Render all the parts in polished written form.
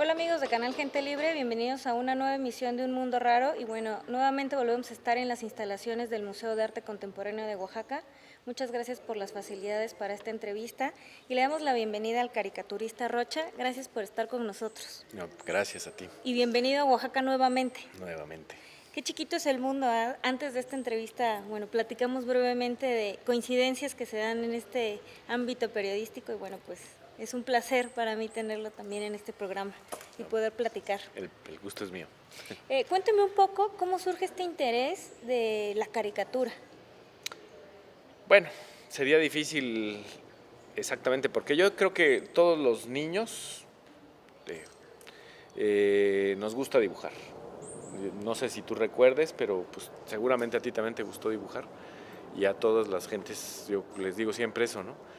Hola amigos de Canal Gente Libre, bienvenidos a una nueva emisión de Un Mundo Raro y bueno, nuevamente volvemos a estar en las instalaciones del Museo de Arte Contemporáneo de Oaxaca. Muchas gracias por las facilidades para esta entrevista y le damos la bienvenida al caricaturista Rocha. Gracias por estar con nosotros. No, gracias a ti, Y bienvenido a Oaxaca nuevamente. nuevamente. Qué chiquito es el mundo, ¿eh? Antes de esta entrevista, bueno, platicamos brevemente de coincidencias que se dan en este ámbito periodístico y bueno, pues es un placer para mí tenerlo también en este programa y poder platicar. El gusto es mío. Cuénteme un poco cómo surge este interés de la caricatura. Bueno, sería difícil exactamente porque yo creo que todos los niños nos gusta dibujar. No sé si tú recuerdes, pero pues seguramente a ti también te gustó dibujar y a todas las gentes yo les digo siempre eso, ¿no?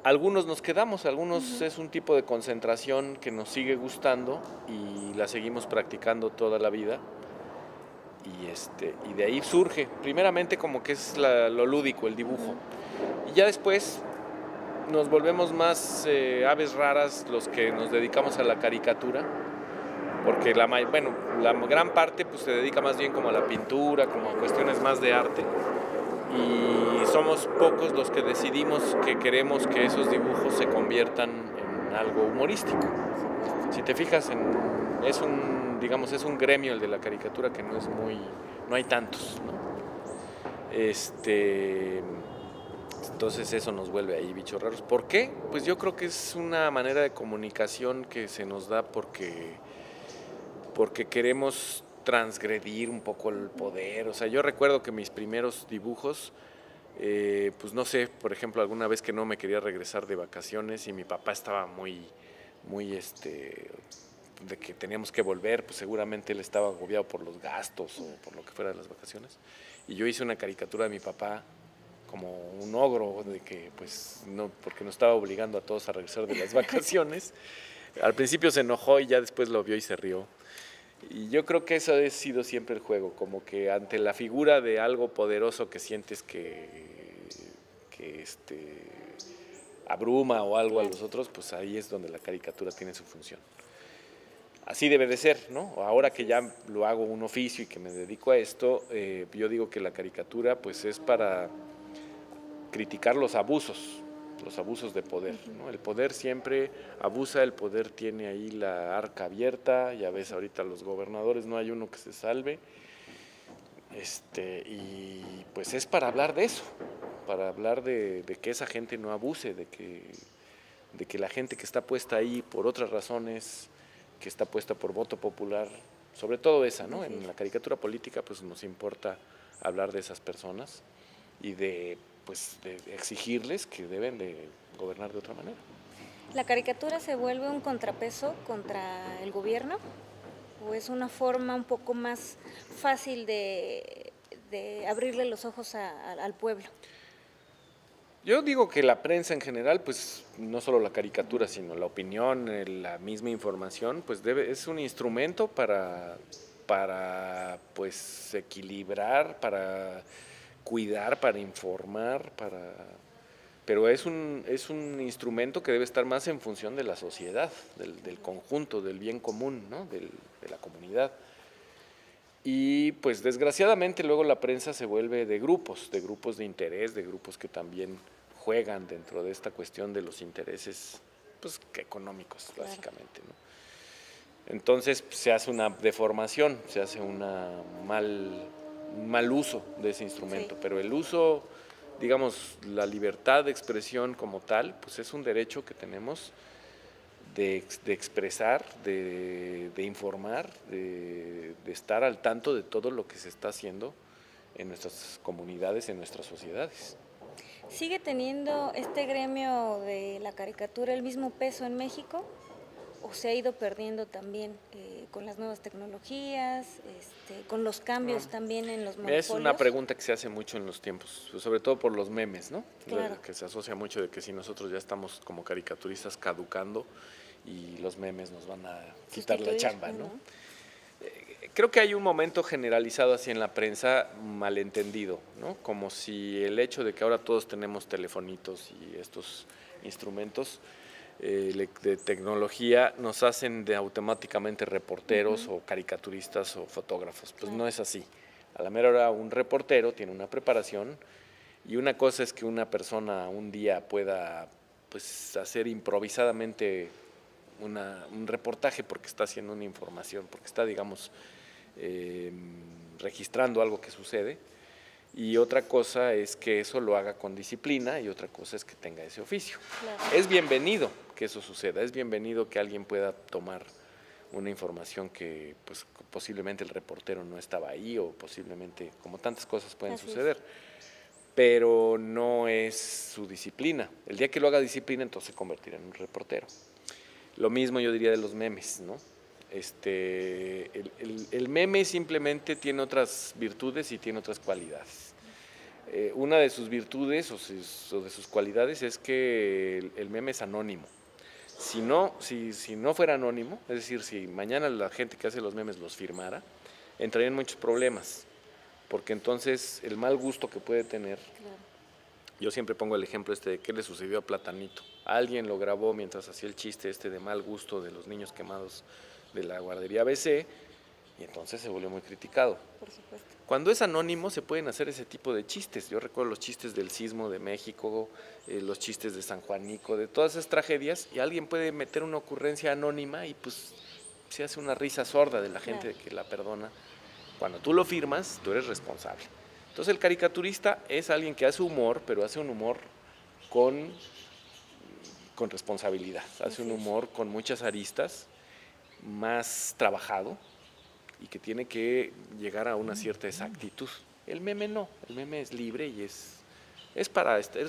Algunos nos quedamos, algunos es un tipo de concentración que nos sigue gustando y la seguimos practicando toda la vida. Y de ahí surge, primeramente como que es lo lúdico, el dibujo. Y ya después nos volvemos más aves raras los que nos dedicamos a la caricatura, porque la gran parte pues, se dedica más bien como a la pintura, como a cuestiones más de arte. Y somos pocos los que decidimos que queremos que esos dibujos se conviertan en algo humorístico. Si te fijas, es un gremio el de la caricatura que no hay tantos, ¿no? Entonces eso nos vuelve ahí bichos raros. ¿Por qué? Pues yo creo que es una manera de comunicación que se nos da porque queremos transgredir un poco el poder. O sea, yo recuerdo que mis primeros dibujos, pues no sé, por ejemplo, alguna vez que no me quería regresar de vacaciones y mi papá estaba muy de que teníamos que volver, pues seguramente él estaba agobiado por los gastos o por lo que fuera de las vacaciones. Y yo hice una caricatura de mi papá como un ogro, de que pues no, porque nos estaba obligando a todos a regresar de las vacaciones. Al principio se enojó y ya después lo vio y se rió. Y yo creo que eso ha sido siempre el juego, como que ante la figura de algo poderoso que sientes que abruma o algo a los otros, pues ahí es donde la caricatura tiene su función. Así debe de ser, ¿no? Ahora que ya lo hago un oficio y que me dedico a esto, yo digo que la caricatura pues es para criticar los abusos de poder, ¿no? El poder siempre abusa, el poder tiene ahí la arca abierta, ya ves ahorita los gobernadores, no hay uno que se salve, y pues es para hablar de eso, para hablar de que esa gente no abuse, de que la gente que está puesta ahí por otras razones, que está puesta por voto popular, sobre todo esa, ¿no? En la caricatura política pues nos importa hablar de esas personas y de exigirles que deben de gobernar de otra manera. ¿La caricatura se vuelve un contrapeso contra el gobierno o es una forma un poco más fácil de abrirle los ojos al pueblo? Yo digo que la prensa en general, pues no solo la caricatura, sino la opinión, la misma información, pues es un instrumento para pues equilibrar, para cuidar, para informar, pero es un instrumento que debe estar más en función de la sociedad, del conjunto, del bien común, ¿no? De la comunidad. Y pues desgraciadamente luego la prensa se vuelve de grupos de interés, de grupos que también juegan dentro de esta cuestión de los intereses pues, económicos, básicamente, ¿no? Entonces se hace una deformación, se hace un mal uso de ese instrumento, sí. Pero el uso, digamos, la libertad de expresión como tal, pues es un derecho que tenemos de expresar, de informar, de estar al tanto de todo lo que se está haciendo en nuestras comunidades, en nuestras sociedades. ¿Sigue teniendo este gremio de la caricatura el mismo peso en México o se ha ido perdiendo también con las nuevas tecnologías, con los cambios también en los monopolios? Es una pregunta que se hace mucho en los tiempos, sobre todo por los memes, ¿no? Claro. Que se asocia mucho de que si nosotros ya estamos como caricaturistas caducando y los memes nos van a quitar la chamba, ¿no? Creo que hay un momento generalizado así en la prensa malentendido, ¿no? Como si el hecho de que ahora todos tenemos telefonitos y estos instrumentos de tecnología nos hacen de automáticamente reporteros o caricaturistas o fotógrafos. Pues no es así. A la mera hora un reportero tiene una preparación y una cosa es que una persona un día pueda pues hacer improvisadamente un reportaje porque está haciendo una información, porque está, digamos, registrando algo que sucede, y otra cosa es que eso lo haga con disciplina y otra cosa es que tenga ese oficio. Claro. Es bienvenido que eso suceda, es bienvenido que alguien pueda tomar una información que pues posiblemente el reportero no estaba ahí o posiblemente, como tantas cosas pueden suceder, pero no es su disciplina. El día que lo haga disciplina, entonces se convertirá en un reportero. Lo mismo yo diría de los memes, ¿no? El meme simplemente tiene otras virtudes y tiene otras cualidades. Una de sus virtudes o de sus cualidades es que el meme es anónimo. Si no fuera anónimo, es decir, si mañana la gente que hace los memes los firmara, entrarían muchos problemas, porque entonces el mal gusto que puede tener, yo siempre pongo el ejemplo de qué le sucedió a Platanito. Alguien lo grabó mientras hacía el chiste de mal gusto de los niños quemados de la guardería ABC y entonces se volvió muy criticado. Por supuesto. Cuando es anónimo se pueden hacer ese tipo de chistes. Yo recuerdo los chistes del sismo de México, los chistes de San Juanico, de todas esas tragedias, y alguien puede meter una ocurrencia anónima y pues se hace una risa sorda de la gente que la perdona. Cuando tú lo firmas, tú eres responsable. Entonces el caricaturista es alguien que hace humor, pero hace un humor con responsabilidad, hace un humor con muchas aristas, más trabajado y que tiene que llegar a una cierta exactitud. El meme no, el meme es libre y es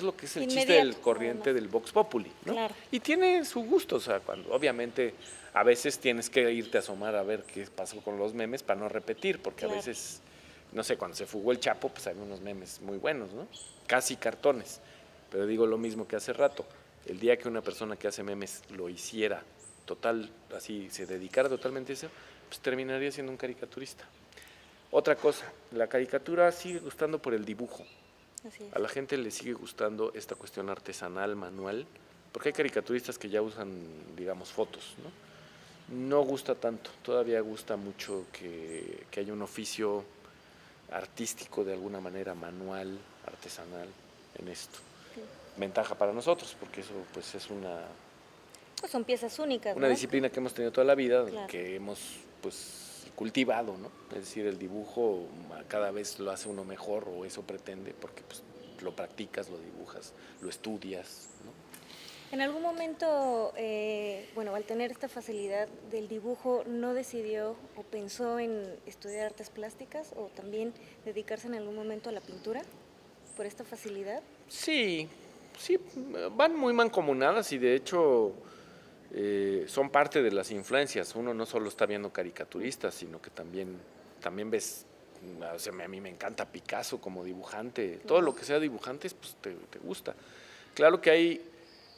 lo que es el chiste del corriente del Vox Populi, ¿no? Claro. Y tiene su gusto, o sea, cuando obviamente a veces tienes que irte a asomar a ver qué pasó con los memes para no repetir, porque a veces, no sé, cuando se fugó el Chapo, pues había unos memes muy buenos, ¿no? Casi cartones, pero digo lo mismo que hace rato, el día que una persona que hace memes lo hiciera total, así, se dedicara totalmente a eso, pues terminaría siendo un caricaturista. Otra cosa, la caricatura sigue gustando por el dibujo. Así es. A la gente le sigue gustando esta cuestión artesanal, manual, porque hay caricaturistas que ya usan, digamos, fotos, ¿no? No gusta tanto, todavía gusta mucho que haya un oficio artístico de alguna manera, manual, artesanal, en esto. Sí. Ventaja para nosotros, porque eso pues es pues son piezas únicas, una ¿no? disciplina que hemos tenido toda la vida, Claro. que hemos pues cultivado, ¿no? Es decir, el dibujo cada vez lo hace uno mejor, o eso pretende, porque pues lo practicas, lo dibujas, lo estudias, ¿no? En algún momento, bueno, al tener esta facilidad del dibujo, ¿no decidió o pensó en estudiar artes plásticas o también dedicarse en algún momento a la pintura por esta facilidad? Sí, van muy mancomunadas y de hecho son parte de las influencias. Uno no solo está viendo caricaturistas, sino que también ves, o sea, a mí me encanta Picasso como dibujante. Todo lo que sea dibujantes, pues te gusta. Claro que hay,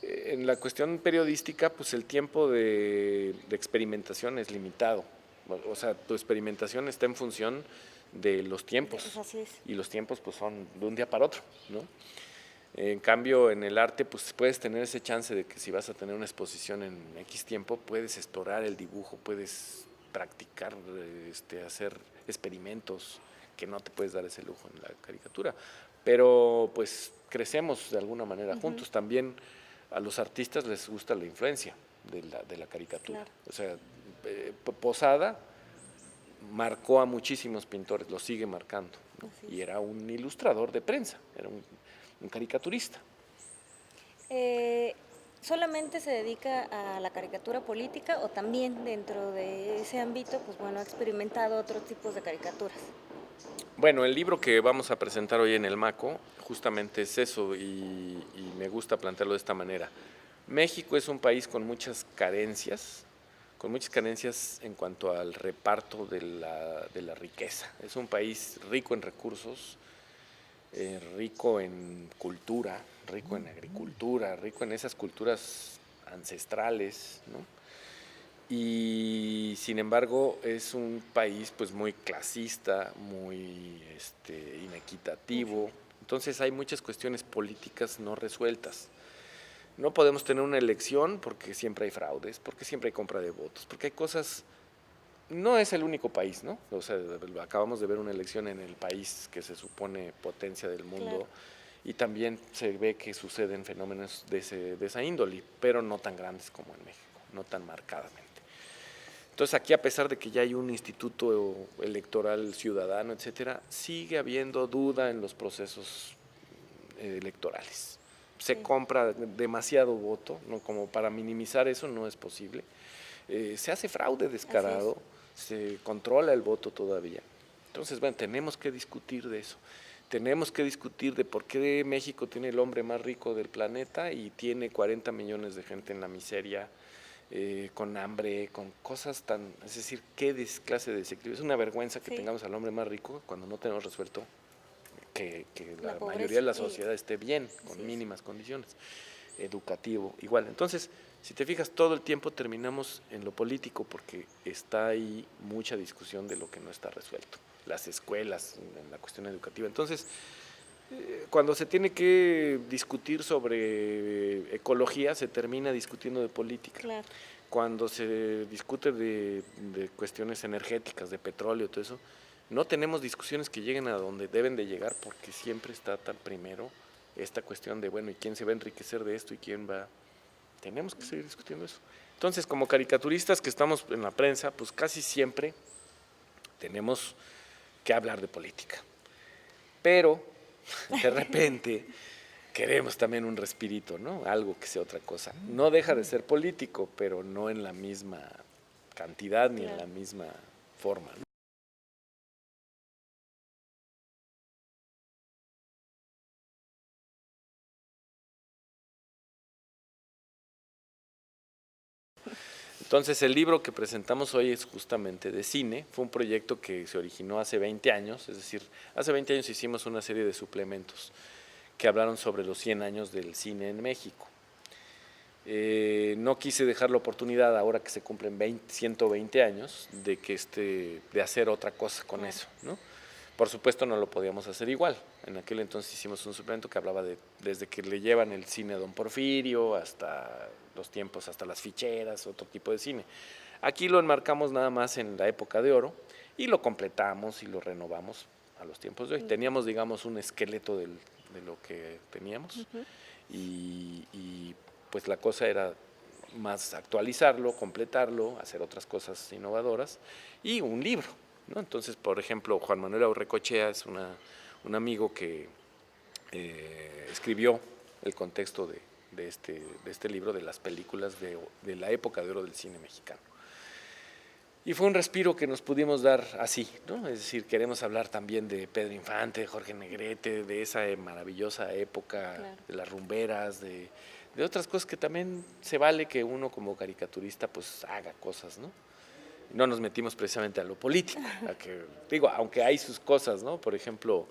en la cuestión periodística, pues el tiempo de experimentación es limitado. O sea, tu experimentación está en función de los tiempos. Pues así es. Y los tiempos pues son de un día para otro, ¿no? En cambio, en el arte, pues puedes tener ese chance de que si vas a tener una exposición en X tiempo, puedes explorar el dibujo, puedes practicar, hacer experimentos, que no te puedes dar ese lujo en la caricatura. Pero pues crecemos de alguna manera juntos. También a los artistas les gusta la influencia de la caricatura. Claro. O sea, Posada marcó a muchísimos pintores, lo sigue marcando, ¿no? Y era un ilustrador de prensa, era un caricaturista. ¿Solamente se dedica a la caricatura política o también dentro de ese ámbito, pues bueno, ha experimentado otros tipos de caricaturas? Bueno, el libro que vamos a presentar hoy en el MACO justamente es eso y me gusta plantearlo de esta manera. México es un país con muchas carencias en cuanto al reparto de la riqueza. Es un país rico en recursos, rico en cultura, rico en agricultura, rico en esas culturas ancestrales, ¿no? Y sin embargo es un país pues muy clasista, muy inequitativo. Entonces hay muchas cuestiones políticas no resueltas. No podemos tener una elección porque siempre hay fraudes, porque siempre hay compra de votos, porque hay cosas. No es el único país, ¿no? O sea, acabamos de ver una elección en el país que se supone potencia del mundo, Claro. y también se ve que suceden fenómenos de esa índole, pero no tan grandes como en México, no tan marcadamente. Entonces aquí, a pesar de que ya hay un instituto electoral ciudadano, etcétera, sigue habiendo duda en los procesos electorales. Se compra demasiado voto, ¿no? Como para minimizar eso no es posible. Se hace fraude descarado, se controla el voto todavía. Entonces, bueno, tenemos que discutir de eso. Tenemos que discutir de por qué México tiene el hombre más rico del planeta y tiene 40 millones de gente en la miseria, con hambre, con cosas tan. Es decir, qué clase de desequilibrio. Es una vergüenza que tengamos al hombre más rico cuando no tenemos resuelto que la mayoría de la sociedad esté bien, con mínimas condiciones. Educativo, igual. Entonces, si te fijas, todo el tiempo terminamos en lo político porque está ahí mucha discusión de lo que no está resuelto. Las escuelas, en la cuestión educativa. Entonces, cuando se tiene que discutir sobre ecología, se termina discutiendo de política. Claro. Cuando se discute de cuestiones energéticas, de petróleo, todo eso, no tenemos discusiones que lleguen a donde deben de llegar porque siempre está tan primero esta cuestión de, bueno, ¿y quién se va a enriquecer de esto y quién va? Tenemos que seguir discutiendo eso. Entonces, como caricaturistas que estamos en la prensa, pues casi siempre tenemos que hablar de política. Pero, de repente, queremos también un respirito, ¿no? Algo que sea otra cosa. No deja de ser político, pero no en la misma cantidad ni en la misma forma, ¿no? Entonces, el libro que presentamos hoy es justamente de cine. Fue un proyecto que se originó hace 20 años, es decir, hace 20 años hicimos una serie de suplementos que hablaron sobre los 100 años del cine en México. No quise dejar la oportunidad, ahora que se cumplen 120 años, de hacer otra cosa con eso, ¿no? Por supuesto no lo podíamos hacer igual. En aquel entonces hicimos un suplemento que hablaba desde que le llevan el cine a Don Porfirio hasta los tiempos, hasta las ficheras, otro tipo de cine. Aquí lo enmarcamos nada más en la época de oro y lo completamos y lo renovamos a los tiempos de hoy. Teníamos, digamos, un esqueleto de lo que teníamos y pues la cosa era más actualizarlo, completarlo, hacer otras cosas innovadoras y un libro, ¿no? Entonces, por ejemplo, Juan Manuel Aurrecochea es un amigo que escribió el contexto de este libro, de las películas de la época de oro del cine mexicano. Y fue un respiro que nos pudimos dar así, ¿no? Es decir, queremos hablar también de Pedro Infante, de Jorge Negrete, de esa maravillosa época, de las rumberas, de otras cosas que también se vale que uno como caricaturista pues haga cosas, ¿no? No nos metimos precisamente a lo político, aunque hay sus cosas, ¿no? Por ejemplo,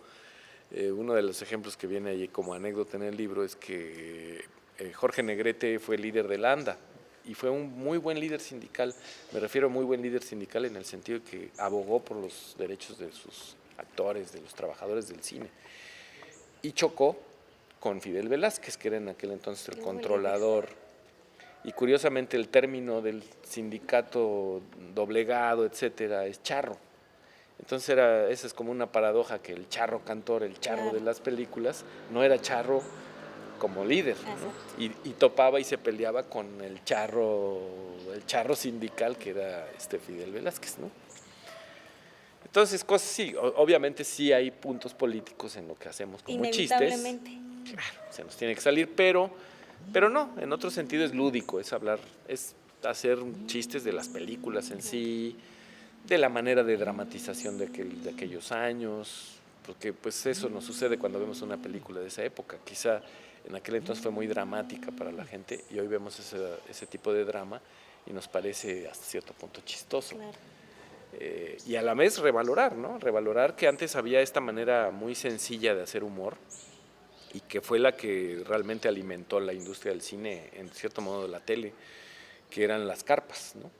uno de los ejemplos que viene allí como anécdota en el libro es que Jorge Negrete fue líder de la ANDA y fue un muy buen líder sindical. Me refiero a muy buen líder sindical en el sentido de que abogó por los derechos de sus actores, de los trabajadores del cine. Y chocó con Fidel Velázquez, que era en aquel entonces el controlador. Y curiosamente el término del sindicato doblegado, etcétera, es charro. Entonces esa es como una paradoja, que el charro cantor, el charro de las películas, no era charro como líder, ¿no? Y topaba y se peleaba con el charro sindical, que era Fidel Velázquez, ¿no? Entonces, cosas sí, obviamente sí hay puntos políticos en lo que hacemos como chistes. Claro, se nos tiene que salir, pero no, en otro sentido es lúdico, es hacer chistes de las películas en sí, de la manera de dramatización de aquellos años, porque pues eso nos sucede cuando vemos una película de esa época. Quizá en aquel entonces fue muy dramática para la gente y hoy vemos ese tipo de drama y nos parece hasta cierto punto chistoso. Claro. Y a la vez revalorar, ¿no? Revalorar que antes había esta manera muy sencilla de hacer humor y que fue la que realmente alimentó la industria del cine, en cierto modo de la tele, que eran las carpas, ¿no?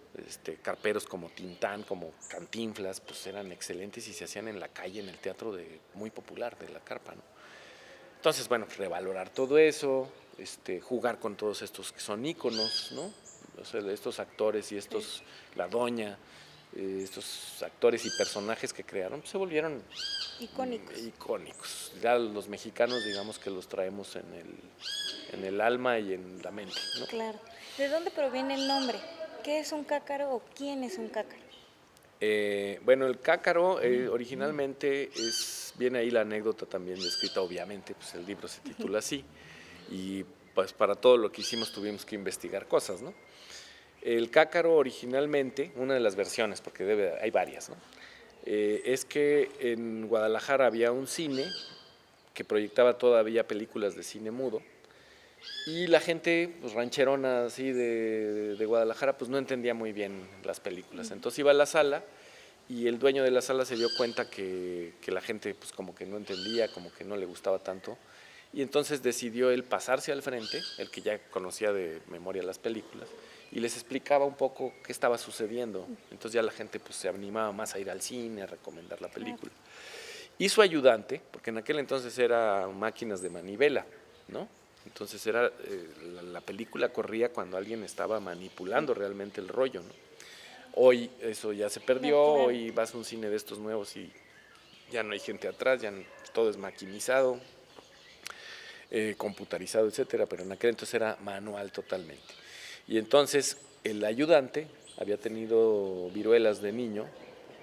Carperos como Tintán, como Cantinflas, pues eran excelentes y se hacían en la calle, en el teatro muy popular de la carpa, ¿no? Entonces, bueno, revalorar todo eso, jugar con todos estos que son íconos, ¿no? O sea, estos actores y estos, la doña, estos actores y personajes que crearon, pues, se volvieron icónicos. Ya los mexicanos, digamos que los traemos en el alma y en la mente, ¿no? Claro. ¿De dónde proviene el nombre? ¿Qué es un cácaro o quién es un cácaro? Bueno, el cácaro originalmente viene ahí la anécdota también descrita, obviamente, pues el libro se titula así, y pues para todo lo que hicimos tuvimos que investigar cosas, ¿no? El cácaro originalmente, una de las versiones, porque hay varias, ¿no? Es que en Guadalajara había un cine que proyectaba todavía películas de cine mudo, y la gente, pues, rancherona así de Guadalajara, pues no entendía muy bien las películas. Entonces iba a la sala y el dueño de la sala se dio cuenta que la gente, pues, como que no entendía, como que no le gustaba tanto. Y entonces decidió él pasarse al frente, el que ya conocía de memoria las películas, y les explicaba un poco qué estaba sucediendo. Entonces ya la gente, pues, se animaba más a ir al cine, a recomendar la película. Y su ayudante, porque en aquel entonces eran máquinas de manivela, ¿no? Entonces la película corría cuando alguien estaba manipulando realmente el rollo, ¿no? Hoy eso ya se perdió, No, claro. hoy vas a un cine de estos nuevos y ya no hay gente atrás, todo es maquinizado, computarizado, etcétera, pero en aquel entonces era manual totalmente. Y entonces el ayudante había tenido viruelas de niño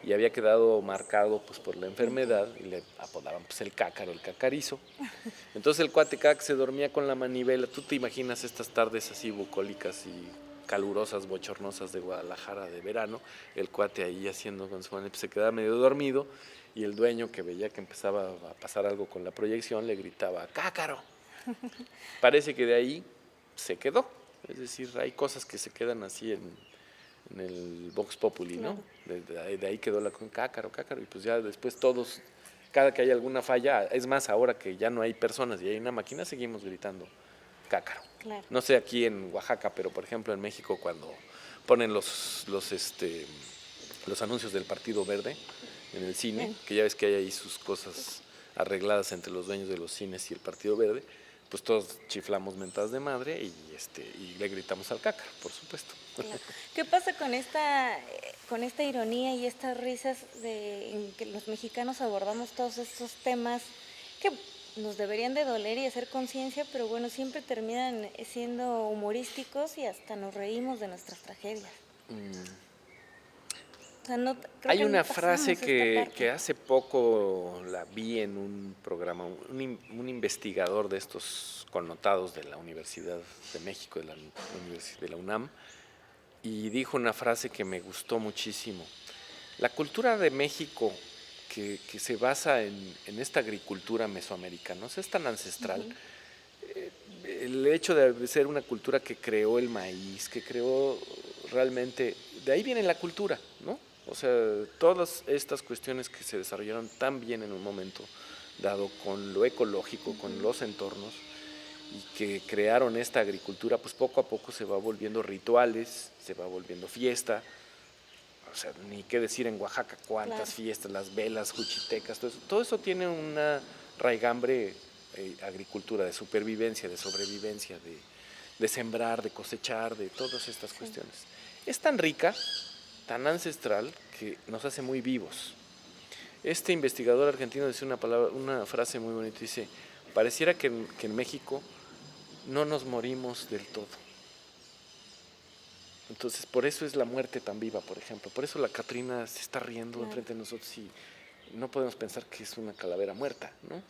y había quedado marcado, pues, por la enfermedad, y le apodaban, pues, el cácaro, el cacarizo. Entonces el cuate cada que se dormía con la manivela, tú te imaginas estas tardes así bucólicas y calurosas, bochornosas de Guadalajara de verano, el cuate ahí haciendo con su manivela, pues, se quedaba medio dormido, y el dueño, que veía que empezaba a pasar algo con la proyección, le gritaba: ¡cácaro! Parece que de ahí se quedó. Es decir, hay cosas que se quedan así en el Vox Populi, ¿no? Claro. De ahí quedó la con cácaro, cácaro, y pues ya después todos, cada que hay alguna falla, es más, ahora que ya no hay personas y hay una máquina, seguimos gritando cácaro. Claro. No sé aquí en Oaxaca, pero por ejemplo en México, cuando ponen los anuncios del Partido Verde en el cine, que ya ves que hay ahí sus cosas arregladas entre los dueños de los cines y el Partido Verde, pues todos chiflamos mentadas de madre y le gritamos al cácaro, por supuesto. Claro. ¿Qué pasa con esta ironía y estas risas en que los mexicanos abordamos todos estos temas que nos deberían de doler y hacer conciencia, pero bueno, siempre terminan siendo humorísticos y hasta nos reímos de nuestras tragedias? O sea, creo Hay que no una pasamos frase esta que parte. hace poco la vi en un programa, un investigador de estos connotados de la Universidad de México, de la UNAM, y dijo una frase que me gustó muchísimo. La cultura de México, que se basa en esta agricultura mesoamericana, o sea, es tan ancestral. El hecho de ser una cultura que creó el maíz, que creó realmente, de ahí viene la cultura, ¿no? O sea, todas estas cuestiones que se desarrollaron tan bien en un momento dado con lo ecológico, con los entornos, y que crearon esta agricultura, pues poco a poco se va volviendo rituales, se va volviendo fiesta. O sea, ni qué decir en Oaxaca cuántas fiestas, las velas, juchitecas, todo eso tiene una raigambre, agricultura, de supervivencia, de sobrevivencia, de sembrar, de cosechar, de todas estas cuestiones. Es tan rica, tan ancestral, que nos hace muy vivos. Este investigador argentino decía una frase muy bonita, dice: pareciera que en México no nos morimos del todo. Entonces, por eso es la muerte tan viva, por ejemplo. Por eso la Catrina se está riendo enfrente de nosotros y no podemos pensar que es una calavera muerta, ¿no?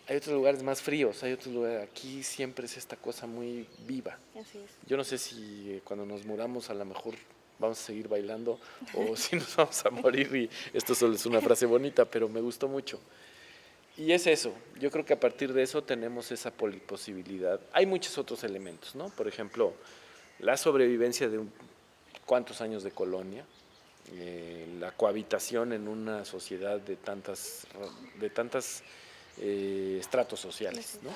Hay otros lugares más fríos, hay otros lugares, aquí siempre es esta cosa muy viva. Así es. Yo no sé si cuando nos muramos a lo mejor vamos a seguir bailando o si nos vamos a morir, y esto solo es una frase bonita, pero me gustó mucho. Y es eso, yo creo que a partir de eso tenemos esa posibilidad. Hay muchos otros elementos, ¿no? Por ejemplo, la sobrevivencia de cuántos años de colonia, la cohabitación en una sociedad de tantas estratos sociales, ¿no?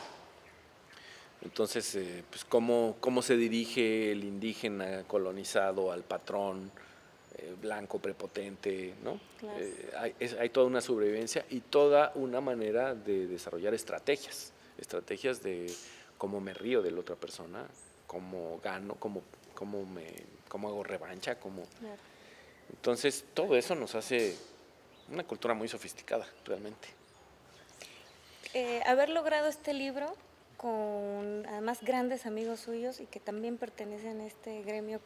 Entonces, pues cómo se dirige el indígena colonizado al patrón blanco prepotente, ¿no? Claro. Hay toda una sobrevivencia y toda una manera de desarrollar estrategias de cómo me río de la otra persona, cómo gano, cómo hago revancha, Claro. Entonces, todo eso nos hace una cultura muy sofisticada, realmente. Haber logrado este libro con además grandes amigos suyos y que también pertenecen a este gremio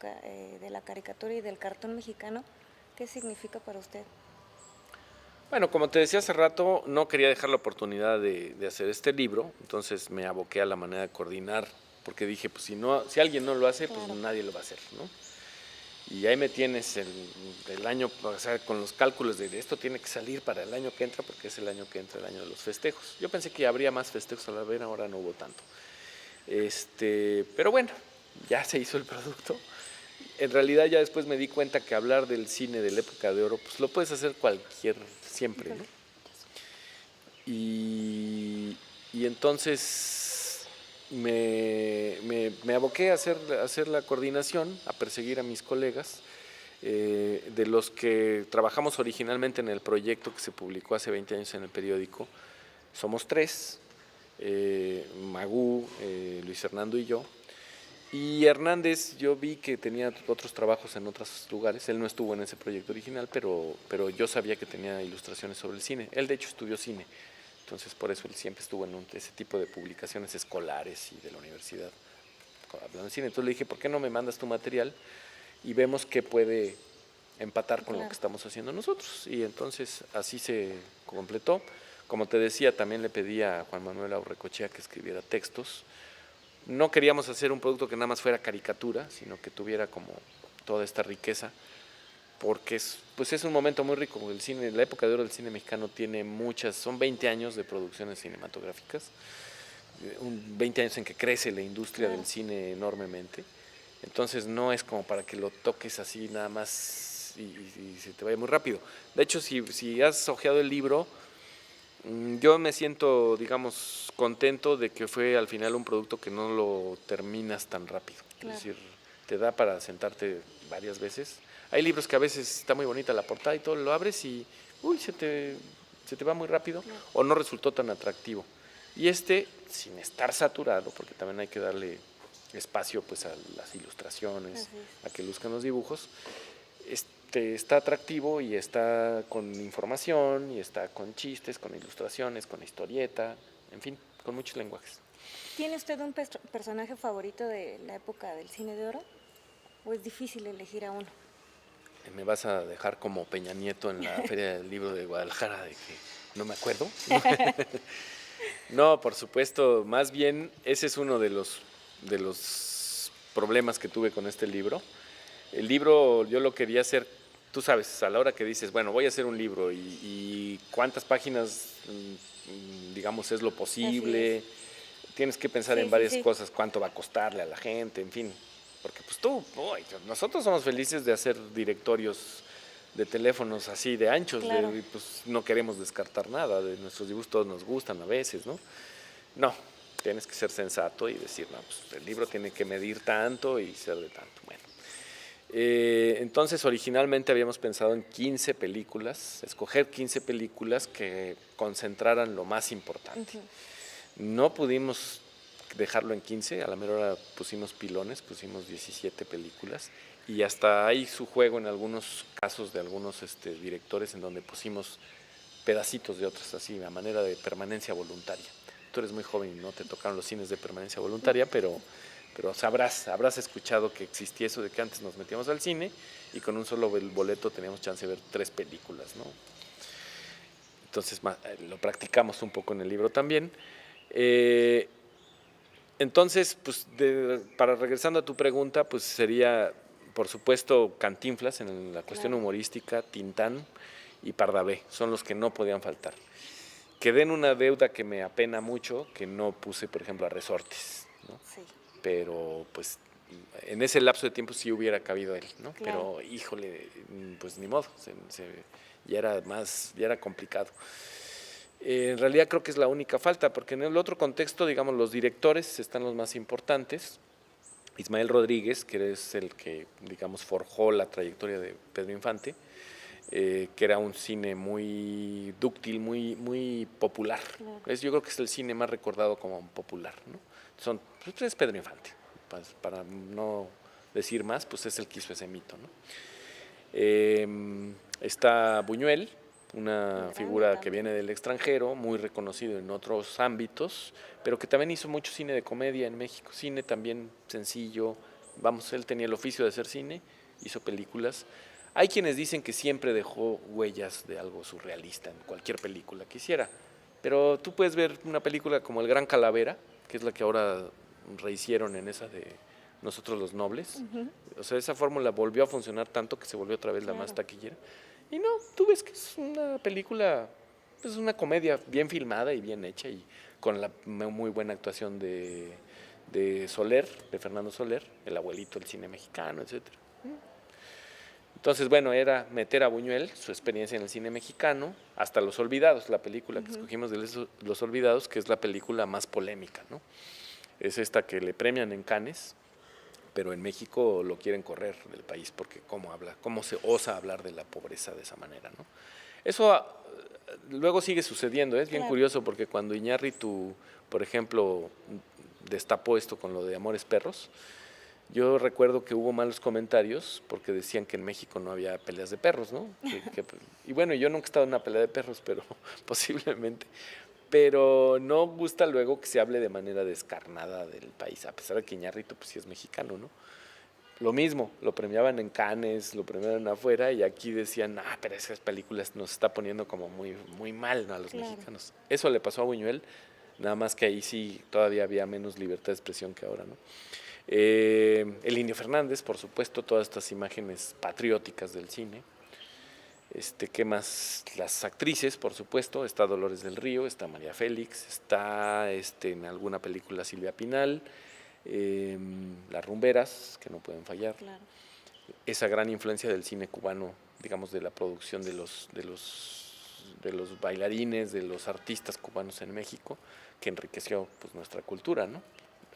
de la caricatura y del cartón mexicano, ¿qué significa para usted? Bueno, como te decía hace rato, no quería dejar la oportunidad de hacer este libro, entonces me aboqué a la manera de coordinar, porque dije, pues si alguien no lo hace, Claro. pues nadie lo va a hacer, ¿no? Y ahí me tienes el año, o sea, con los cálculos de esto tiene que salir para el año que entra, porque es el año que entra, el año de los festejos. Yo pensé que habría más festejos a la vez, ahora no hubo tanto. Pero bueno, ya se hizo el producto. En realidad ya después me di cuenta que hablar del cine de la época de oro, pues lo puedes hacer siempre, ¿no? Y entonces me aboqué a hacer la coordinación, a perseguir a mis colegas, de los que trabajamos originalmente en el proyecto que se publicó hace 20 años en el periódico. Somos 3, Magú, Luis Fernando y yo. Y Hernández, yo vi que tenía otros trabajos en otros lugares. Él no estuvo en ese proyecto original, pero yo sabía que tenía ilustraciones sobre el cine. Él, de hecho, estudió cine. Entonces, por eso él siempre estuvo en ese tipo de publicaciones escolares y de la universidad, hablando de cine. Entonces le dije, ¿por qué no me mandas tu material y vemos qué puede empatar con lo que estamos haciendo nosotros? Y entonces así se completó. Como te decía, también le pedí a Juan Manuel Aurrecochea que escribiera textos. No queríamos hacer un producto que nada más fuera caricatura, sino que tuviera como toda esta riqueza, porque pues es un momento muy rico. El cine, la época de oro del cine mexicano tiene son 20 años de producciones cinematográficas, 20 años en que crece la industria del cine enormemente. Entonces no es como para que lo toques así nada más y se te vaya muy rápido. De hecho, si has hojeado el libro, yo me siento, digamos, contento de que fue al final un producto que no lo terminas tan rápido. Claro. Es decir, te da para sentarte varias veces. Hay libros que a veces está muy bonita la portada y todo, lo abres y se te va muy rápido, claro, o no resultó tan atractivo. Y sin estar saturado, porque también hay que darle espacio pues a las ilustraciones, a que luzcan los dibujos, está atractivo y está con información y está con chistes, con ilustraciones, con historieta, en fin, con muchos lenguajes. ¿Tiene usted un personaje favorito de la época del cine de oro? ¿O es difícil elegir a uno? Me vas a dejar como Peña Nieto en la Feria del Libro de Guadalajara, de que no me acuerdo. No, por supuesto, más bien ese es uno de los problemas que tuve con este libro. El libro yo lo quería hacer, tú sabes, a la hora que dices, bueno, voy a hacer un libro y cuántas páginas, digamos, es lo posible. Tienes que pensar en varias cosas, cuánto va a costarle a la gente, en fin. Porque pues nosotros somos felices de hacer directorios de teléfonos así de anchos, claro, pues no queremos descartar nada, de nuestros dibujos todos nos gustan a veces, ¿no? No, tienes que ser sensato y decir, no, pues el libro tiene que medir tanto y ser de tanto. Bueno, entonces originalmente habíamos pensado en 15 películas, escoger 15 películas que concentraran lo más importante. No pudimos dejarlo en 15, a la mera hora pusimos pilones, pusimos 17 películas y hasta hay su juego en algunos casos de algunos directores en donde pusimos pedacitos de otras, así a manera de permanencia voluntaria. Tú eres muy joven y no te tocaron los cines de permanencia voluntaria, pero habrás escuchado que existía eso de que antes nos metíamos al cine y con un solo boleto teníamos chance de ver 3 películas, ¿no? Entonces lo practicamos un poco en el libro también. Entonces, pues regresando a tu pregunta, pues sería, por supuesto, Cantinflas en la cuestión humorística, Tintán y Pardavé, son los que no podían faltar. Quedé en una deuda que me apena mucho, que no puse, por ejemplo, a Resortes, ¿no? Sí. Pero, pues, en ese lapso de tiempo sí hubiera cabido él, ¿no? Claro. Pero, híjole, pues ni modo, ya era complicado. En realidad creo que es la única falta, porque en el otro contexto, digamos, los directores están los más importantes. Ismael Rodríguez, que es el que, digamos, forjó la trayectoria de Pedro Infante, que era un cine muy dúctil, muy popular. Claro. Yo creo que es el cine más recordado como popular, ¿no? Pues es Pedro Infante, para no decir más, pues es el que hizo ese mito, ¿no? Está Buñuel, una figura que viene del extranjero, muy reconocido en otros ámbitos, pero que también hizo mucho cine de comedia en México, cine también sencillo, vamos, él tenía el oficio de hacer cine, hizo películas. Hay quienes dicen que siempre dejó huellas de algo surrealista en cualquier película que hiciera, pero tú puedes ver una película como El Gran Calavera, que es la que ahora rehicieron en esa de Nosotros los Nobles. O sea, esa fórmula volvió a funcionar tanto que se volvió otra vez la más taquillera. Y no, tú ves que es una película, es una comedia bien filmada y bien hecha y con la muy buena actuación de Soler, de Fernando Soler, el abuelito del cine mexicano, etcétera. Entonces, bueno, era meter a Buñuel, su experiencia en el cine mexicano, hasta Los Olvidados, la película que escogimos de Los Olvidados, que es la película más polémica, ¿no? Es esta que le premian en Cannes, pero en México lo quieren correr del país porque cómo se osa hablar de la pobreza de esa manera, ¿no? Eso luego sigue sucediendo, es bien curioso porque cuando Iñárritu, por ejemplo, destapó esto con lo de Amores Perros, yo recuerdo que hubo malos comentarios porque decían que en México no había peleas de perros, ¿no? Y bueno, yo nunca he estado en una pelea de perros, pero posiblemente. Pero no gusta luego que se hable de manera descarnada del país, a pesar de que Iñárritu pues sí es mexicano, ¿no? Lo mismo, lo premiaban en Cannes, lo premiaban afuera y aquí decían, pero esas películas nos está poniendo como muy, muy mal, ¿no? A los mexicanos. Eso le pasó a Buñuel, nada más que ahí sí todavía había menos libertad de expresión que ahora, ¿no? El Indio Fernández, por supuesto, todas estas imágenes patrióticas del cine. ¿Qué más? Las actrices, por supuesto, está Dolores del Río, está María Félix, está en alguna película Silvia Pinal, Las Rumberas, que no pueden fallar. Claro. Esa gran influencia del cine cubano, digamos, de la producción de los bailarines, de los artistas cubanos en México, que enriqueció pues nuestra cultura, ¿no?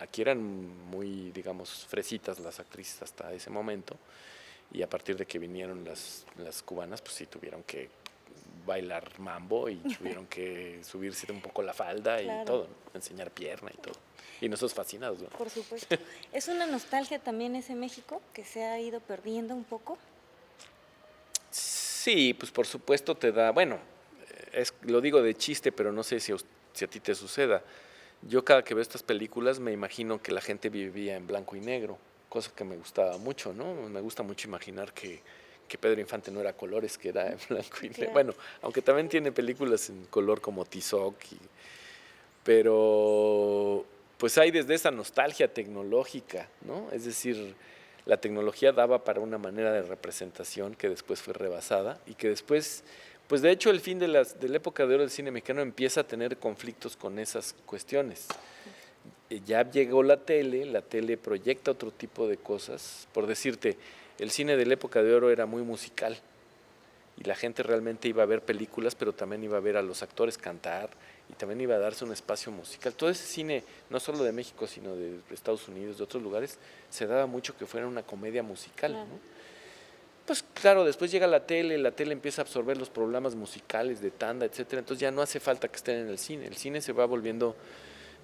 Aquí eran muy, digamos, fresitas las actrices hasta ese momento, y a partir de que vinieron las cubanas, pues sí tuvieron que bailar mambo y tuvieron que subirse un poco la falda y todo, ¿no? Enseñar pierna y todo. Y nosotros fascinados, ¿no? Por supuesto. ¿Es una nostalgia también ese México que se ha ido perdiendo un poco? Sí, pues por supuesto te da, bueno, lo digo de chiste, pero no sé si a ti te suceda. Yo cada que veo estas películas me imagino que la gente vivía en blanco y negro, cosa que me gustaba mucho, ¿no? Me gusta mucho imaginar que Pedro Infante no era colores, que era en blanco y negro. Claro. Bueno, aunque también tiene películas en color como Tizoc, pero pues hay desde esa nostalgia tecnológica, ¿no? Es decir, la tecnología daba para una manera de representación que después fue rebasada y que después, pues de hecho el fin de la época de oro del cine mexicano empieza a tener conflictos con esas cuestiones. Ya llegó la tele proyecta otro tipo de cosas. Por decirte, el cine de la época de oro era muy musical y la gente realmente iba a ver películas, pero también iba a ver a los actores cantar y también iba a darse un espacio musical. Todo ese cine, no solo de México, sino de Estados Unidos, de otros lugares, se daba mucho que fuera una comedia musical, claro, ¿no? Pues claro, después llega la tele empieza a absorber los programas musicales de tanda, etcétera, entonces ya no hace falta que estén en el cine se va volviendo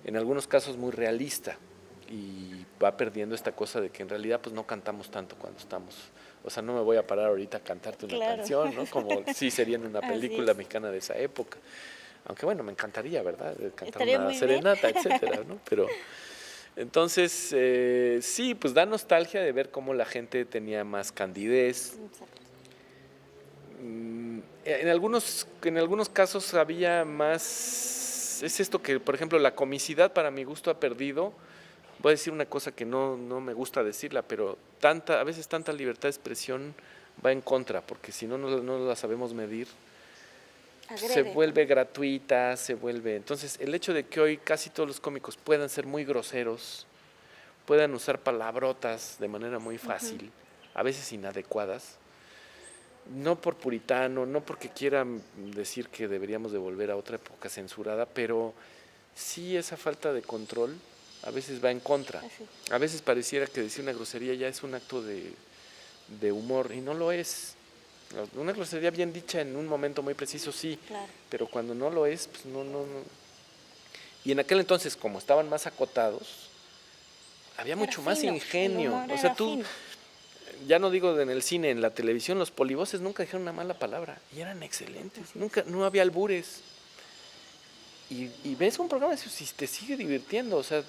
en algunos casos muy realista y va perdiendo esta cosa de que en realidad pues no cantamos tanto cuando estamos, o sea, no me voy a parar ahorita a cantarte una canción, ¿no? Como sí sería en una película mexicana de esa época, aunque bueno, me encantaría, ¿verdad? Cantar estaría una serenata, etcétera, ¿no? Pero entonces, sí, pues da nostalgia de ver cómo la gente tenía más candidez. En algunos casos había más, es esto que, por ejemplo, la comicidad para mi gusto ha perdido. Voy a decir una cosa que no me gusta decirla, pero a veces tanta libertad de expresión va en contra, porque si no la sabemos medir, agrede, se vuelve gratuita, Entonces, el hecho de que hoy casi todos los cómicos puedan ser muy groseros, puedan usar palabrotas de manera muy fácil, a veces inadecuadas, no por puritano, no porque quieran decir que deberíamos de volver a otra época censurada, pero sí esa falta de control a veces va en contra. A veces pareciera que decir una grosería ya es un acto de humor y no lo es. Una grosería bien dicha en un momento muy preciso, sí, claro, pero cuando no lo es, pues no. Y en aquel entonces, como estaban más acotados, había mucho más ingenio. O sea, tú, ya no digo en el cine, en la televisión, los polivoces nunca dijeron una mala palabra y eran excelentes. Nunca, no había albures. Y ves un programa y te sigue divirtiendo. O sea,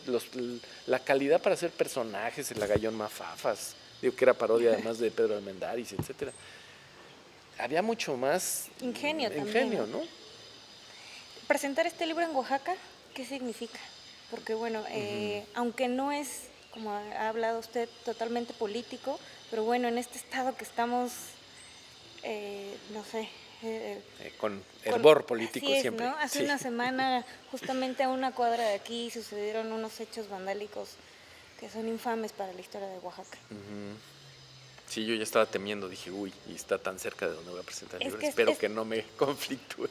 la calidad para hacer personajes, el Agallón Mafafas, digo que era parodia además de Pedro Almendáriz, etcétera. Había mucho más ingenio también, ¿no? Presentar este libro en Oaxaca, ¿qué significa? Porque bueno, aunque no es, como ha hablado usted, totalmente político, pero bueno, en este estado que estamos, no sé... con hervor político así es, siempre. ¿no? Hace una semana, justamente a una cuadra de aquí, sucedieron unos hechos vandálicos que son infames para la historia de Oaxaca. Sí, yo ya estaba temiendo, dije, uy, y está tan cerca de donde voy a presentar el libro, espero que no me conflictúe.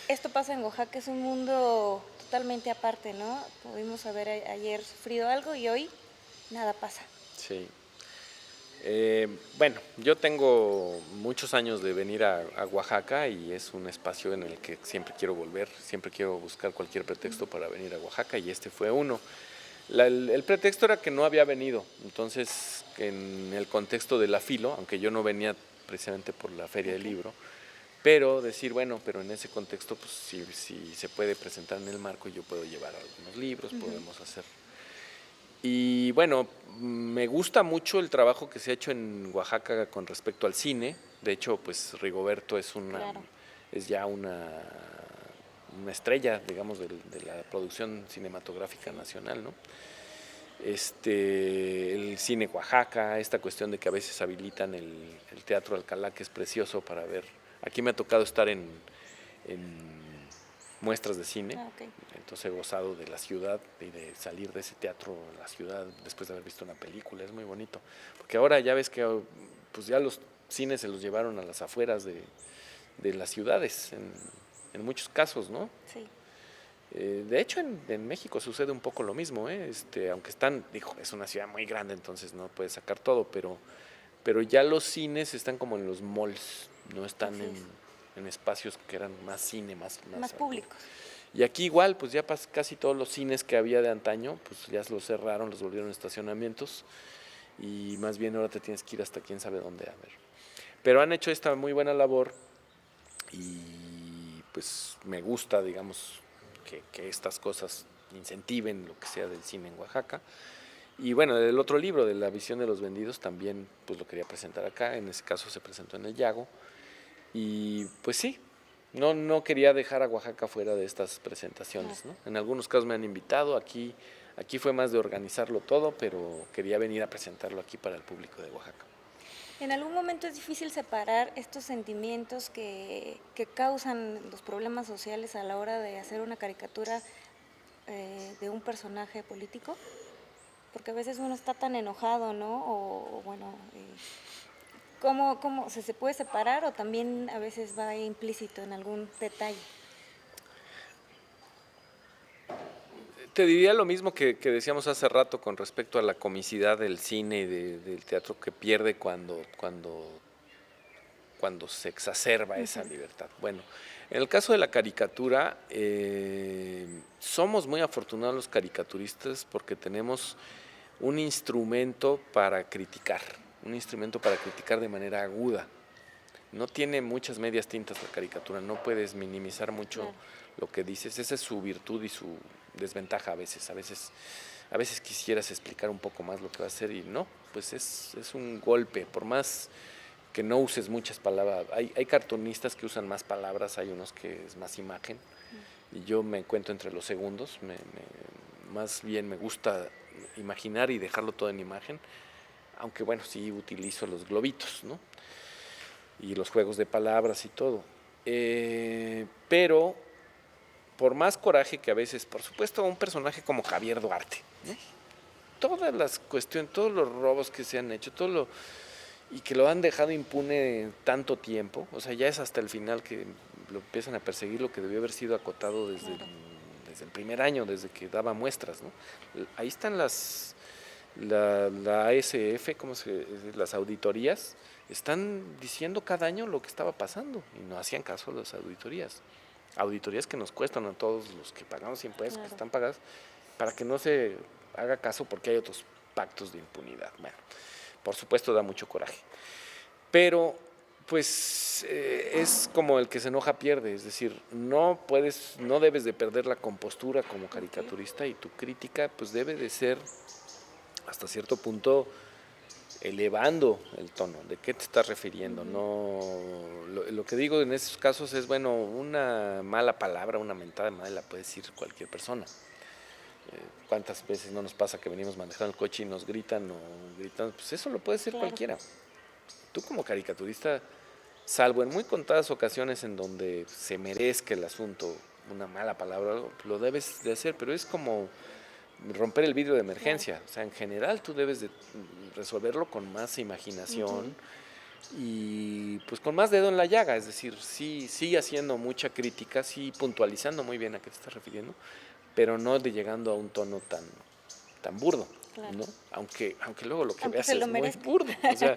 Esto pasa en Oaxaca, es un mundo totalmente aparte, ¿no? Pudimos haber ayer sufrido algo y hoy nada pasa. Sí. Bueno, yo tengo muchos años de venir a Oaxaca y es un espacio en el que siempre quiero volver, siempre quiero buscar cualquier pretexto para venir a Oaxaca y este fue uno. El pretexto era que no había venido, entonces en el contexto de la Filo, aunque yo no venía precisamente por la Feria del Libro, pero decir, bueno, pero en ese contexto, pues si se puede presentar en el marco, yo puedo llevar algunos libros, podemos hacer. Y bueno, me gusta mucho el trabajo que se ha hecho en Oaxaca con respecto al cine. De hecho, pues Rigoberto es ya una estrella, digamos, de la producción cinematográfica nacional, ¿no? El cine Oaxaca, esta cuestión de que a veces habilitan el Teatro Alcalá, que es precioso para ver. Aquí me ha tocado estar en muestras de cine, entonces he gozado de la ciudad y de salir de ese teatro a la ciudad después de haber visto una película, es muy bonito, porque ahora ya ves que pues ya los cines se los llevaron a las afueras de las ciudades, en muchos casos, ¿no? Sí. De hecho, en México sucede un poco lo mismo, aunque es una ciudad muy grande, entonces no puedes sacar todo, pero ya los cines están como en los malls, no están en espacios que eran más cine, más públicos. Y aquí igual, pues ya casi todos los cines que había de antaño, pues ya los cerraron, los volvieron estacionamientos y más bien ahora te tienes que ir hasta quién sabe dónde a ver. Pero han hecho esta muy buena labor y pues me gusta, digamos, que estas cosas incentiven lo que sea del cine en Oaxaca. Y bueno, el otro libro de La visión de los vendidos también pues lo quería presentar acá, en ese caso se presentó en el Yago. Y pues sí, no quería dejar a Oaxaca fuera de estas presentaciones, ¿no? En algunos casos me han invitado, aquí fue más de organizarlo todo, pero quería venir a presentarlo aquí para el público de Oaxaca. ¿En algún momento es difícil separar estos sentimientos que causan los problemas sociales a la hora de hacer una caricatura de un personaje político? Porque a veces uno está tan enojado, ¿no? O bueno, ¿cómo se puede separar o también a veces va implícito en algún detalle? Te diría lo mismo que decíamos hace rato con respecto a la comicidad del cine y del teatro que pierde cuando se exacerba esa libertad. Bueno, en el caso de la caricatura, somos muy afortunados los caricaturistas porque tenemos un instrumento para criticar, de manera aguda. No tiene muchas medias tintas la caricatura, no puedes minimizar mucho lo que dices, esa es su virtud y su desventaja a veces. A veces quisieras explicar un poco más lo que va a hacer y no, pues es un golpe, por más que no uses muchas palabras. Hay cartunistas que usan más palabras, hay unos que es más imagen, y yo me encuentro entre los segundos, más bien me gusta imaginar y dejarlo todo en imagen, aunque bueno, sí utilizo los globitos, ¿no? Y los juegos de palabras y todo. Pero por más coraje que a veces, por supuesto, un personaje como Javier Duarte, ¿no? Todas las cuestiones, todos los robos que se han hecho, y que lo han dejado impune tanto tiempo, o sea, ya es hasta el final que lo empiezan a perseguir, lo que debió haber sido acotado desde el primer año, desde que daba muestras, ¿no? Ahí están la ASF, las auditorías, están diciendo cada año lo que estaba pasando y no hacían caso a las auditorías. auditorías que nos cuestan a todos los que pagamos impuestos, Claro. que están pagadas, para que no se haga caso porque hay otros pactos de impunidad. Bueno, por supuesto da mucho coraje. Pero pues es como el que se enoja pierde, es decir, no debes de perder la compostura como caricaturista y tu crítica pues debe de ser hasta cierto punto elevando el tono, ¿de qué te estás refiriendo? No, lo que digo en esos casos es, bueno, una mala palabra, una mentada de madre la puede decir cualquier persona. ¿Cuántas veces no nos pasa que venimos manejando el coche y nos gritan o gritan? Pues eso lo puede decir Claro. cualquiera. Tú como caricaturista, salvo en muy contadas ocasiones en donde se merezca el asunto, una mala palabra, lo debes de hacer, pero es como romper el vidrio de emergencia. O sea, en general tú debes de resolverlo con más imaginación y pues con más dedo en la llaga, es decir, sí haciendo mucha crítica, sí puntualizando muy bien a qué te estás refiriendo, pero no de llegando a un tono tan burdo, Claro. ¿no? Aunque luego lo que Aunque veas se lo es muy merezca. burdo. O sea,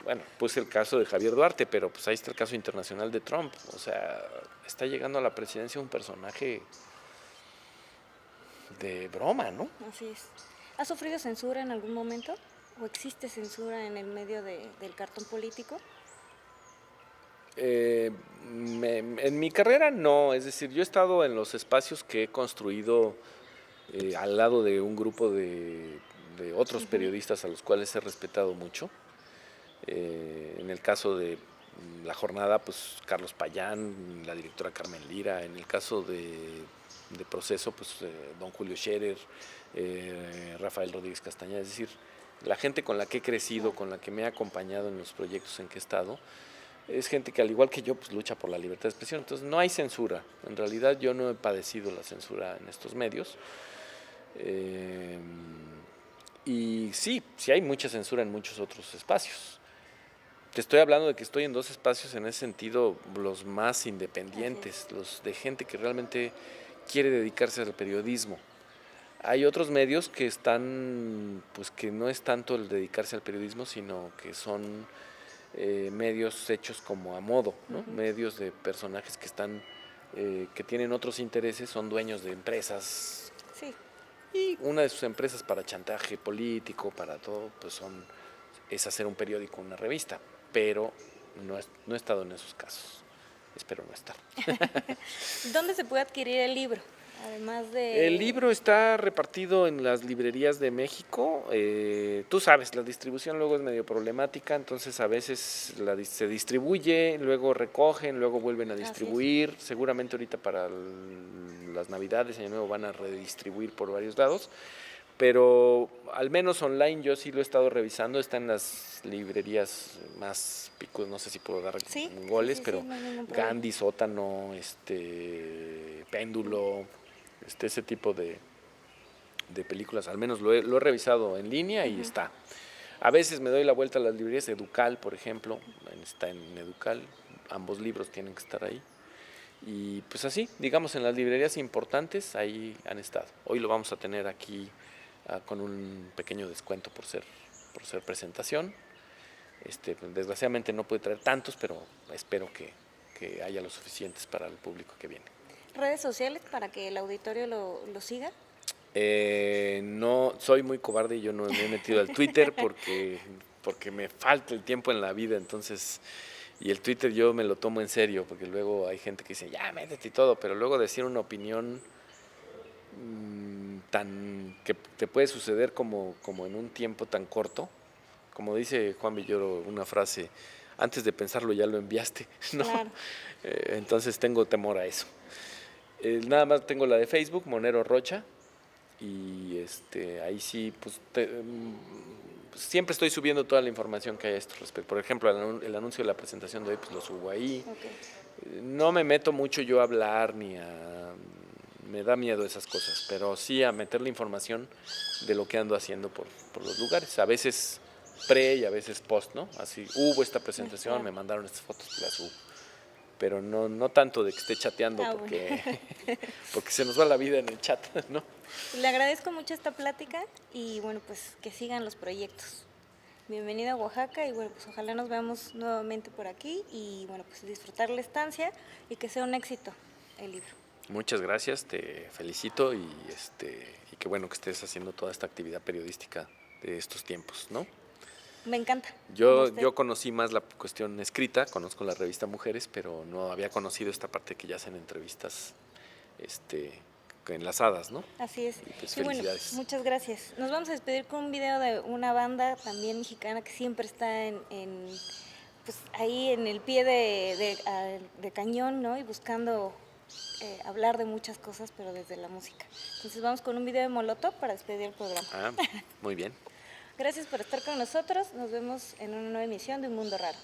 bueno, puse el caso de Javier Duarte, pero pues ahí está el caso internacional de Trump. O sea, está llegando a la presidencia un personaje de broma, ¿no? Así es. ¿Has sufrido censura en algún momento? ¿O existe censura en el medio del cartón político? En mi carrera no, es decir, yo he estado en los espacios que he construido al lado de un grupo de otros periodistas a los cuales he respetado mucho. En el caso de La Jornada, pues Carlos Payán, la directora Carmen Lira, en el caso de Proceso, pues don Julio Scherer, Rafael Rodríguez Castañeda, es decir, la gente con la que he crecido, con la que me ha acompañado en los proyectos en que he estado, es gente que al igual que yo pues lucha por la libertad de expresión, entonces no hay censura, en realidad yo no he padecido la censura en estos medios, y sí hay mucha censura en muchos otros espacios. Te estoy hablando de que estoy en dos espacios en ese sentido, los más independientes, los de gente que realmente quiere dedicarse al periodismo. Hay otros medios que están, pues que no es tanto el dedicarse al periodismo, sino que son medios hechos como a modo, ¿no? Medios de personajes que están, que tienen otros intereses, son dueños de empresas. Sí. Y una de sus empresas para chantaje político, para todo, pues es hacer un periódico, una revista. Pero no he estado en esos casos. Espero no estar. ¿Dónde se puede adquirir el libro? Además de... El libro está repartido en las librerías de México. Tú sabes, la distribución luego es medio problemática, entonces a veces se distribuye, luego recogen, luego vuelven a distribuir. Seguramente ahorita para las Navidades, Año Nuevo, van a redistribuir por varios lados. Pero al menos online yo sí lo he estado revisando, está en las librerías más picos, no sé si puedo dar goles, pero no hay ningún problema. Gandhi, Sótano, Péndulo, ese tipo de películas, al menos lo he revisado en línea y está. A veces me doy la vuelta a las librerías, Educal, por ejemplo, está en Educal, ambos libros tienen que estar ahí. Y pues así, digamos, en las librerías importantes, ahí han estado. Hoy lo vamos a tener aquí con un pequeño descuento por ser presentación. Desgraciadamente no puede traer tantos, pero espero que haya lo suficientes para el público que viene. ¿Redes sociales para que el auditorio lo siga? No, soy muy cobarde y yo no me he metido al Twitter porque me falta el tiempo en la vida, entonces... Y el Twitter yo me lo tomo en serio, porque luego hay gente que dice, ya, métete y todo, pero luego decir una opinión que te puede suceder como en un tiempo tan corto, como dice Juan Villoro, una frase, antes de pensarlo ya lo enviaste, ¿no? Claro. Entonces tengo temor a eso. Nada más tengo la de Facebook, Monero Rocha, y ahí sí, pues siempre estoy subiendo toda la información que hay a esto respecto. Por ejemplo, el anuncio de la presentación de hoy, pues lo subo ahí. Okay. No me meto mucho yo a hablar me da miedo esas cosas, pero sí a meter la información de lo que ando haciendo por los lugares. A veces pre y a veces post, ¿no? Así, hubo esta presentación, me mandaron estas fotos, las subo. Pero no tanto de que esté chateando porque se nos va la vida en el chat, ¿no? Le agradezco mucho esta plática y bueno, pues que sigan los proyectos. Bienvenido a Oaxaca y bueno, pues ojalá nos veamos nuevamente por aquí y bueno, pues disfrutar la estancia y que sea un éxito. el libro. Muchas gracias, te felicito y qué bueno que estés haciendo toda esta actividad periodística de estos tiempos, ¿no? Me encanta. Yo conocí más la cuestión escrita, conozco la revista Mujeres, pero no había conocido esta parte que ya hacen entrevistas enlazadas, ¿no? Así es. Y pues Y bueno, felicidades. muchas gracias. Nos vamos a despedir con un video de una banda también mexicana que siempre está pues ahí en el pie de cañón, ¿no? Y buscando hablar de muchas cosas, pero desde la música. Entonces vamos con un video de Molotov para despedir el programa. Ah, muy bien. Gracias por estar con nosotros. Nos vemos en una nueva emisión de Un Mundo Raro.